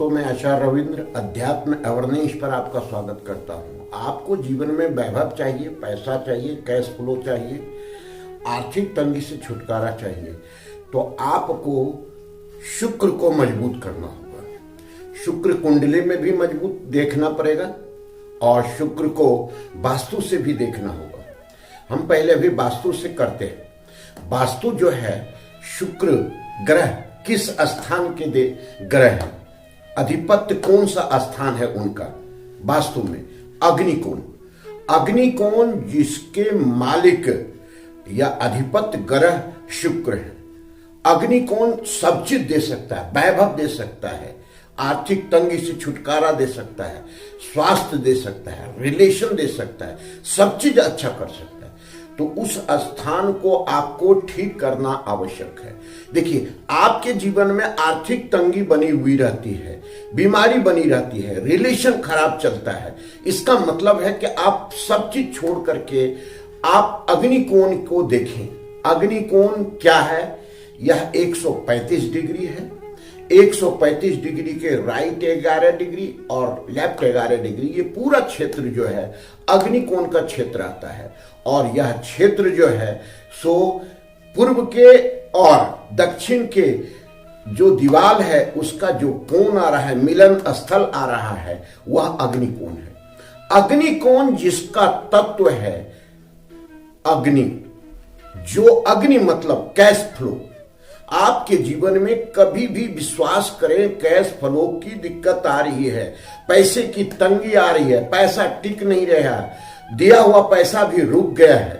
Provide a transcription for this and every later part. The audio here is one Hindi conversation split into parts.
दोस्तों, मैं आचार्य रविंद्र अध्यात्म अवेयरनेस पर आपका स्वागत करता हूँ। आपको जीवन में वैभव चाहिए, पैसा चाहिए, कैश फ्लो चाहिए, आर्थिक तंगी से छुटकारा चाहिए, तो आपको शुक्र को मजबूत करना होगा। शुक्र कुंडली में भी मजबूत देखना पड़ेगा और शुक्र को वास्तु से भी देखना होगा। हम पहले अभी वास्तु से करते हैं। वास्तु जो है, शुक्र ग्रह किस स्थान के ग्रह है, अधिपत्य कौन सा स्थान है उनका वास्तु में, अग्निकोण। अग्निकोण जिसके मालिक या अधिपत्य ग्रह शुक्र है। अग्निकोण सब चीज दे सकता है, वैभव दे सकता है, आर्थिक तंगी से छुटकारा दे सकता है, स्वास्थ्य दे सकता है, रिलेशन दे सकता है, सब चीज अच्छा कर सकता है। तो उस स्थान को आपको ठीक करना आवश्यक है। देखिए, आपके जीवन में आर्थिक तंगी बनी हुई रहती है, बीमारी बनी रहती है, रिलेशन खराब चलता है। इसका मतलब है कि आप सब चीज छोड़ करके आप अग्निकोण को देखें। अग्निकोण क्या है? यह 135 डिग्री है। 135 डिग्री के राइट 11 डिग्री और लेफ्ट 11 डिग्री, ये पूरा क्षेत्र जो है अग्निकोण का क्षेत्र आता है। और यह क्षेत्र जो है सो पूर्व के और दक्षिण के जो दीवार है उसका जो कोण आ रहा है, मिलन स्थल आ रहा है, वह अग्निकोण है। अग्निकोण जिसका तत्व है अग्नि, जो अग्नि मतलब कैश फ्लो। आपके जीवन में कभी भी विश्वास करें, कैश फ्लो की दिक्कत आ रही है, पैसे की तंगी आ रही है, पैसा टिक नहीं रहा, दिया हुआ पैसा भी रुक गया है,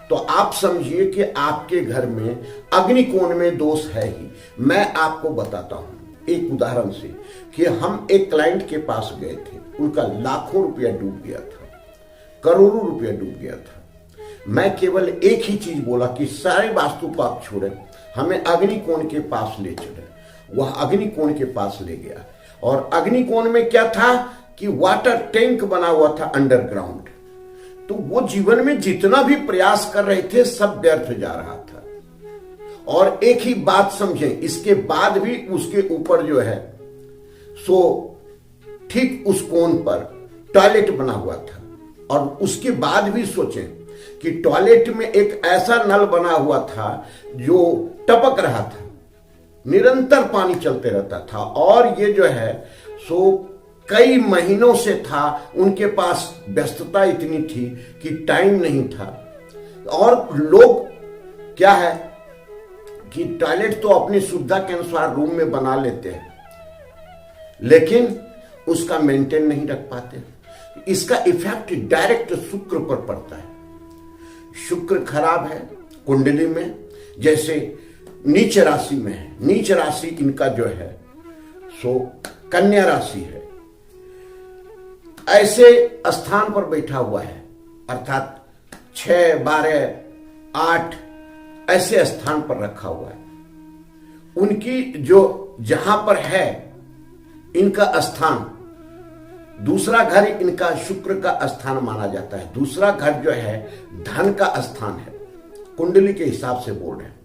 तो आप समझिए कि आपके घर में अग्निकोण में दोष है ही। मैं आपको बताता हूं एक उदाहरण से कि हम एक क्लाइंट के पास गए थे, उनका लाखों रुपया डूब गया था, करोड़ों रुपया डूब गया था। मैं केवल एक ही चीज बोला कि सारे वास्तु को आप छोड़ें, हमें अग्निकोण के पास ले चले। वह अग्निकोण के पास ले गया और अग्निकोण में क्या था कि वाटर टैंक बना हुआ था अंडरग्राउंड। तो वो जीवन में जितना भी प्रयास कर रहे थे सब व्यर्थ जा रहा था। और एक ही बात समझें, इसके बाद भी उसके ऊपर जो है सो ठीक उस कोण पर टॉयलेट बना हुआ था। और उसके बाद भी सोचें कि टॉयलेट में एक ऐसा नल बना हुआ था जो टपक रहा था, निरंतर पानी चलते रहता था। और ये जो है सो कई महीनों से था, उनके पास व्यस्तता इतनी थी कि टाइम नहीं था। और लोग क्या है कि टॉयलेट तो अपनी सुविधा के अनुसार रूम में बना लेते हैं, लेकिन उसका मेंटेन नहीं रख पाते। इसका इफेक्ट डायरेक्ट शुक्र पर पड़ता है। शुक्र खराब है कुंडली में, जैसे नीच राशि में है। नीच राशि इनका जो है सो कन्या राशि है। ऐसे स्थान पर बैठा हुआ है, अर्थात 6, 12, 8 ऐसे स्थान पर रखा हुआ है। उनकी जो जहां पर है इनका स्थान, दूसरा घर इनका शुक्र का स्थान माना जाता है। दूसरा घर जो है धन का स्थान है, कुंडली के हिसाब से बोल रहे हैं।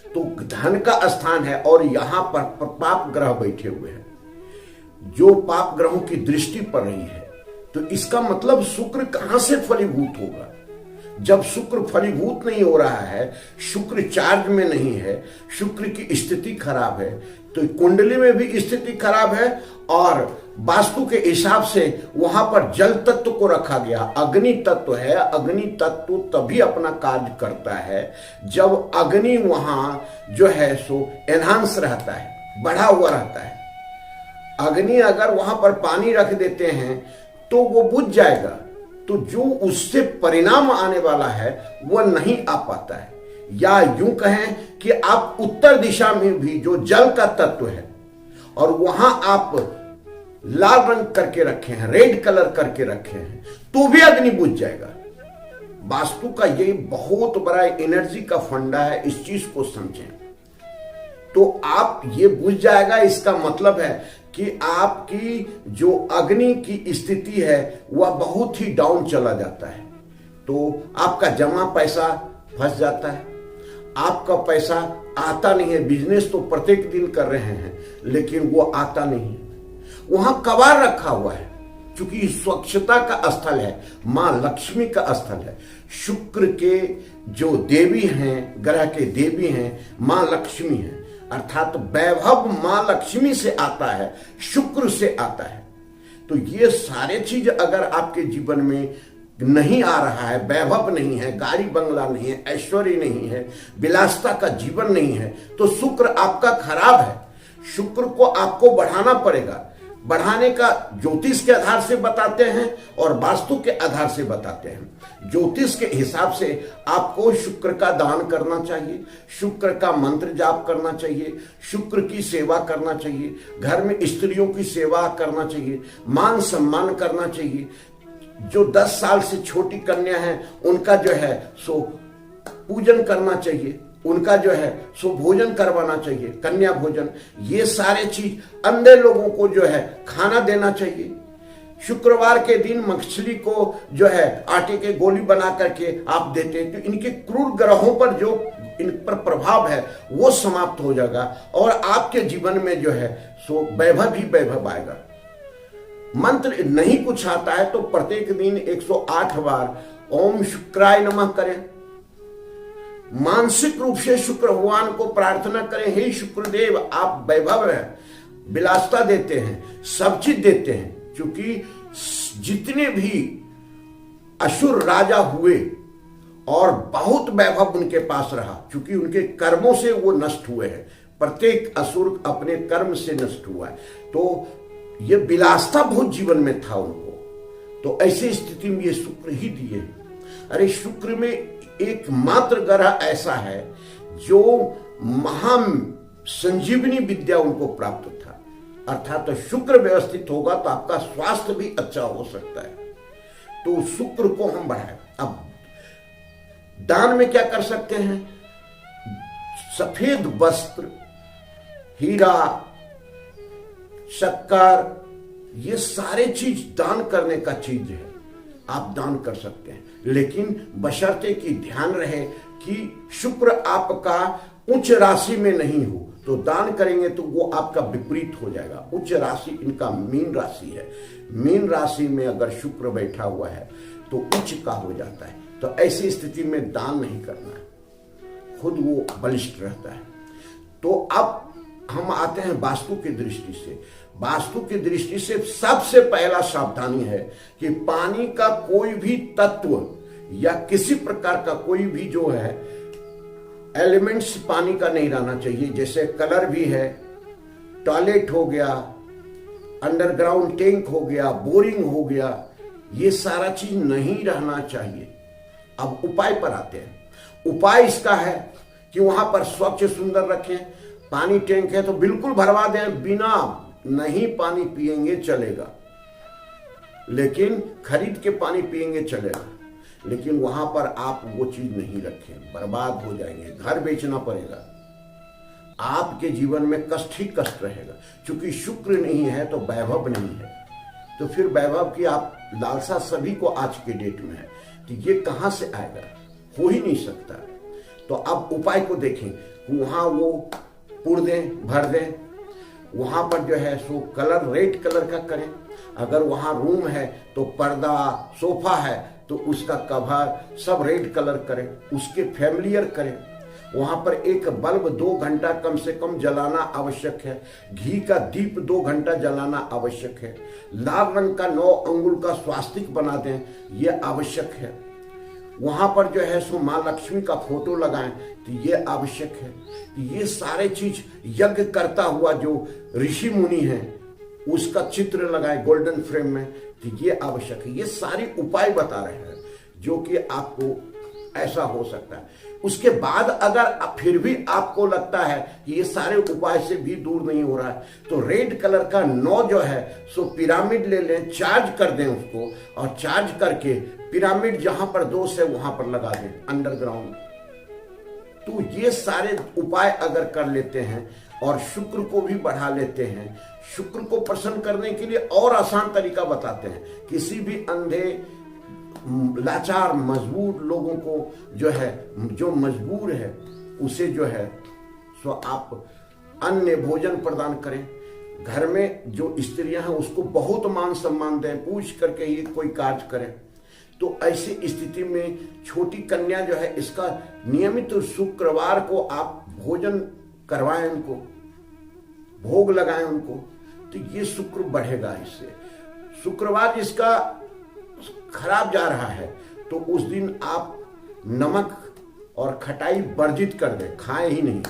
तो धन का स्थान है और यहां पर पाप ग्रह बैठे हुए हैं, जो पाप ग्रहों की दृष्टि पड़ रही है। तो इसका मतलब शुक्र कहां से फलीभूत होगा? जब शुक्र फलीभूत नहीं हो रहा है, शुक्र चार्ज में नहीं है, शुक्र की स्थिति खराब है, तो कुंडली में भी स्थिति खराब है। और वास्तु के हिसाब से वहां पर जल तत्व को रखा गया, अग्नि तत्व है। अग्नि तत्व तभी अपना कार्य करता है जब अग्नि वहां जो है सो एनहांस रहता है, बढ़ा हुआ रहता है। अग्नि अगर वहां पर पानी रख देते हैं तो वो बुझ जाएगा, तो जो उससे परिणाम आने वाला है वह नहीं आ पाता है। या यूं कहें कि आप उत्तर दिशा में भी जो जल का तत्व है और वहां आप लाल रंग करके रखे हैं, रेड कलर करके रखे हैं, तो भी अग्नि बुझ जाएगा। वास्तु का ये बहुत बड़ा एनर्जी का फंडा है, इस चीज को समझें तो आप ये बुझ जाएगा। इसका मतलब है कि आपकी जो अग्नि की स्थिति है वह बहुत ही डाउन चला जाता है, तो आपका जमा पैसा फंस जाता है, आपका पैसा आता नहीं है। बिजनेस तो प्रत्येक दिन कर रहे हैं लेकिन वो आता नहीं है। वहां कबाड़ रखा हुआ है, क्योंकि स्वच्छता का स्थल है, मां लक्ष्मी का स्थल है। शुक्र के जो देवी हैं, ग्रह के देवी हैं, मां लक्ष्मी है, अर्थात वैभव मां लक्ष्मी से आता है, शुक्र से आता है। तो ये सारे चीज अगर आपके जीवन में नहीं आ रहा है, वैभव नहीं है, गाड़ी बंगला नहीं है, ऐश्वर्य नहीं है, विलासता का जीवन नहीं है, तो शुक्र आपका खराब है। शुक्र को आपको बढ़ाना पड़ेगा। बढ़ाने का ज्योतिष के आधार से बताते हैं और वास्तु के आधार से बताते हैं। ज्योतिष के हिसाब से आपको शुक्र का दान करना चाहिए, शुक्र का मंत्र जाप करना चाहिए, शुक्र की सेवा करना चाहिए, घर में स्त्रियों की सेवा करना चाहिए, मान सम्मान करना चाहिए। जो 10 साल से छोटी कन्या है उनका जो है सो पूजन करना चाहिए, उनका जो है सो भोजन करवाना चाहिए, कन्या भोजन। ये सारे चीज अंधे लोगों को जो है खाना देना चाहिए। शुक्रवार के दिन मछली को जो है आटे के गोली बना करके आप देते हैं, तो इनके क्रूर ग्रहों पर जो इन पर प्रभाव है वो समाप्त हो जाएगा और आपके जीवन में जो है सो वैभव ही वैभव आएगा। मंत्र नहीं कुछ आता है तो प्रत्येक दिन 108 बार ओम शुक्राय नमः करें। मानसिक रूप से शुक्र भगवान को प्रार्थना करें, हे शुक्रदेव आप वैभव है, विलासता देते हैं, सब चीज देते हैं। क्योंकि जितने भी असुर राजा हुए और बहुत वैभव उनके पास रहा, क्योंकि उनके कर्मों से वो नष्ट हुए हैं। प्रत्येक असुर अपने कर्म से नष्ट हुआ है, तो ये विलासता बहुत जीवन में था उनको। तो ऐसी स्थिति में ये शुक्र ही दिए। अरे शुक्र में एकमात्र ग्रह ऐसा है जो महान संजीवनी विद्या उनको प्राप्त था, अर्थात तो शुक्र व्यवस्थित होगा तो आपका स्वास्थ्य भी अच्छा हो सकता है। तो शुक्र को हम बढ़ाएं। अब दान में क्या कर सकते हैं? सफेद वस्त्र, हीरा, शक्कर, ये सारे चीज दान करने का चीज है, आप दान कर सकते हैं। लेकिन बशर्ते कि ध्यान रहे कि शुक्र आपका उच्च राशि में नहीं हो, तो दान करेंगे तो वो आपका विपरीत हो जाएगा। उच्च राशि इनका मीन राशि है, मीन राशि में अगर शुक्र बैठा हुआ है तो उच्च का हो जाता है। तो ऐसी स्थिति में दान नहीं करना है, खुद वो बलिष्ठ रहता है। तो अब हम आते हैं वास्तु की दृष्टि से। वास्तु की दृष्टि से सबसे पहला सावधानी है कि पानी का कोई भी तत्व या किसी प्रकार का कोई भी जो है एलिमेंट्स पानी का नहीं रहना चाहिए। जैसे कलर भी है, टॉयलेट हो गया, अंडरग्राउंड टैंक हो गया, बोरिंग हो गया, ये सारा चीज नहीं रहना चाहिए। अब उपाय पर आते हैं। उपाय इसका है कि वहां पर स्वच्छ सुंदर रखें। पानी टैंक है तो बिल्कुल भरवा दें, बिना नहीं पानी पिएंगे चलेगा, लेकिन खरीद के पानी पिएंगे चलेगा। लेकिन वहां पर आप वो चीज नहीं रखें, बर्बाद हो जाएंगे, घर बेचना पड़ेगा, आपके जीवन में कष्ट ही कष्ट रहेगा। क्योंकि शुक्र नहीं है तो वैभव नहीं है, तो फिर वैभव की आप लालसा सभी को आज के डेट में है, तो ये कहां से आएगा? हो ही नहीं सकता। तो अब उपाय को देखें, वहां वो पुर दें, भर दें। वहां पर जो है सो कलर रेड कलर का करें। अगर वहां रूम है तो पर्दा, सोफा है तो उसका कवर सब रेड कलर करें, उसके फैमिलियर करें। वहां पर एक बल्ब 2 घंटा कम से कम जलाना आवश्यक है। घी का दीप 2 घंटा जलाना आवश्यक है। लाल रंग का 9 अंगुल का स्वास्तिक बना दें, यह आवश्यक है। वहां पर जो है सो माँ लक्ष्मी का फोटो लगाएं तो ये आवश्यक है। ये सारे चीज यज्ञ करता हुआ जो ऋषि मुनि है उसका चित्र लगाएं गोल्डन फ्रेम में, तो ये आवश्यक है। ये सारी उपाय बता रहे हैं जो कि आपको ऐसा हो सकता है। उसके बाद अगर फिर भी आपको लगता है कि ये सारे उपाय से भी दूर नहीं हो रहा है, तो रेड कलर का 9 जो है सो पिरामिड ले लें, चार्ज कर दें उसको, और चार्ज करके पिरामिड जहां पर दोष है वहां पर लगा दें अंडरग्राउंड। तो ये सारे उपाय अगर कर लेते हैं और शुक्र को भी बढ़ा लेते हैं, शुक्र को प्रसन्न करने के लिए और आसान तरीका बताते हैं। किसी भी अंधे, लाचार, मजबूर लोगों को जो है, जो मजबूर है उसे जो है सो आप अन्य भोजन प्रदान करें। घर में जो स्त्रियां हैं उसको बहुत मान सम्मान दें, पूछ करके ही कोई कार्य करें। तो ऐसी स्थिति में छोटी कन्या जो है, इसका नियमित शुक्रवार को आप भोजन करवाएं, उनको भोग लगाएं उनको, तो ये शुक्र बढ़ेगा। इससे शुक्रवार जिसका खराब जा रहा है तो उस दिन आप नमक और खटाई वर्जित कर दें, खाएं ही नहीं।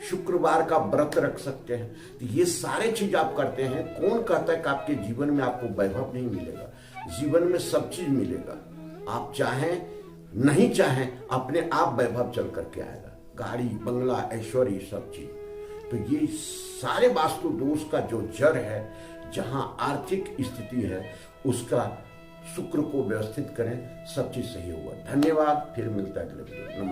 शुक्रवार का व्रत रख सकते हैं। तो ये सारे चीज आप करते हैं। कौन कहता है कि आपके जीवन में आपको वैभव नहीं मिलेगा? जीवन में सब चीज मिलेगा। आप चाहें नहीं चाहें, अपने आप वैभव चल करके आएगा। गाड़ी, बंगला, ऐश्वर्य, सब चीज। तो ये सारे वास्तु दोष का जो जड़ है, जहां आर्थिक स्थिति है, उसका शुक्र को व्यवस्थित करें, सब चीज सही होगा। धन्यवाद। फिर मिलता है अगले वीडियो। नमस्कार।